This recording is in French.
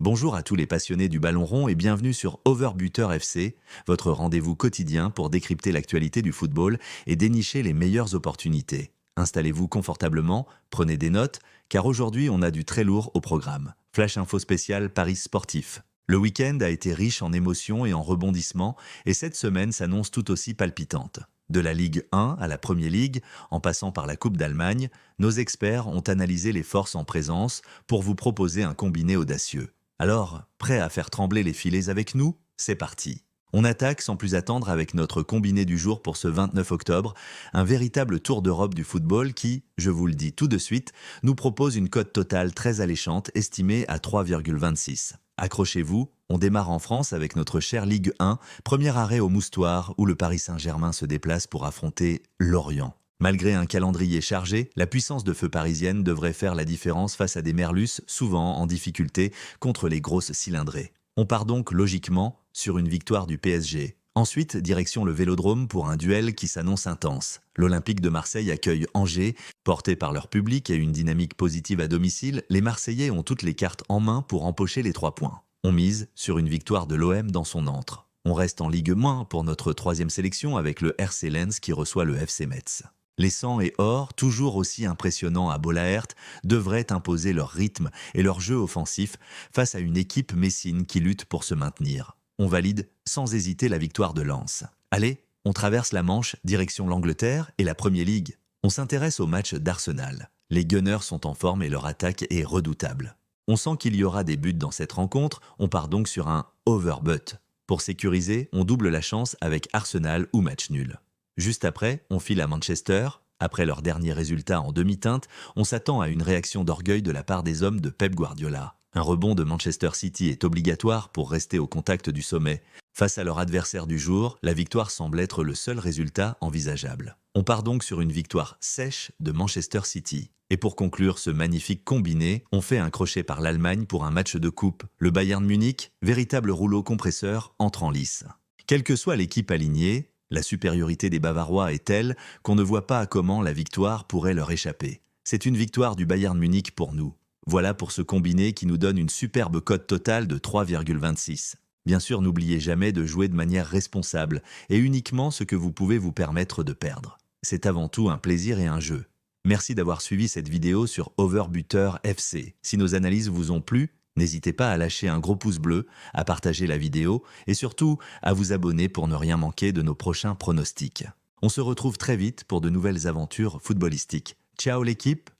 Bonjour à tous les passionnés du ballon rond et bienvenue sur Overbuter FC, votre rendez-vous quotidien pour décrypter l'actualité du football et dénicher les meilleures opportunités. Installez-vous confortablement, prenez des notes, car aujourd'hui on a du très lourd au programme. Flash info spécial Paris sportif. Le week-end a été riche en émotions et en rebondissements, et cette semaine s'annonce tout aussi palpitante. De la Ligue 1 à la Premier League, en passant par la Coupe d'Allemagne, nos experts ont analysé les forces en présence pour vous proposer un combiné audacieux. Alors, prêt à faire trembler les filets avec nous? C'est parti. On attaque sans plus attendre avec notre combiné du jour pour ce 29 octobre, un véritable tour d'Europe du football qui, je vous le dis tout de suite, nous propose une cote totale très alléchante estimée à 3,26. Accrochez-vous, on démarre en France avec notre chère Ligue 1, premier arrêt au Moustoir où le Paris Saint-Germain se déplace pour affronter Lorient. Malgré un calendrier chargé, la puissance de feu parisienne devrait faire la différence face à des merlus souvent en difficulté contre les grosses cylindrées. On part donc logiquement sur une victoire du PSG. Ensuite, direction le Vélodrome pour un duel qui s'annonce intense. L'Olympique de Marseille accueille Angers. Portés par leur public et une dynamique positive à domicile, les Marseillais ont toutes les cartes en main pour empocher les 3 points. On mise sur une victoire de l'OM dans son antre. On reste en Ligue 1 pour notre 3e sélection avec le RC Lens qui reçoit le FC Metz. Les 100 et or, toujours aussi impressionnants à Bollaert, devraient imposer leur rythme et leur jeu offensif face à une équipe messine qui lutte pour se maintenir. On valide sans hésiter la victoire de Lens. Allez, on traverse la Manche, direction l'Angleterre et la Premier League. On s'intéresse au match d'Arsenal. Les Gunners sont en forme et leur attaque est redoutable. On sent qu'il y aura des buts dans cette rencontre, on part donc sur un overbut. Pour sécuriser, on double la chance avec Arsenal ou match nul. Juste après, on file à Manchester. Après leur dernier résultat en demi-teinte, on s'attend à une réaction d'orgueil de la part des hommes de Pep Guardiola. Un rebond de Manchester City est obligatoire pour rester au contact du sommet. Face à leur adversaire du jour, la victoire semble être le seul résultat envisageable. On part donc sur une victoire sèche de Manchester City. Et pour conclure ce magnifique combiné, on fait un crochet par l'Allemagne pour un match de coupe. Le Bayern Munich, véritable rouleau compresseur, entre en lice. Quelle que soit l'équipe alignée, la supériorité des Bavarois est telle qu'on ne voit pas comment la victoire pourrait leur échapper. C'est une victoire du Bayern Munich pour nous. Voilà pour ce combiné qui nous donne une superbe cote totale de 3,26. Bien sûr, n'oubliez jamais de jouer de manière responsable et uniquement ce que vous pouvez vous permettre de perdre. C'est avant tout un plaisir et un jeu. Merci d'avoir suivi cette vidéo sur Overbuter FC. Si nos analyses vous ont plu, n'hésitez pas à lâcher un gros pouce bleu, à partager la vidéo et surtout à vous abonner pour ne rien manquer de nos prochains pronostics. On se retrouve très vite pour de nouvelles aventures footballistiques. Ciao l'équipe!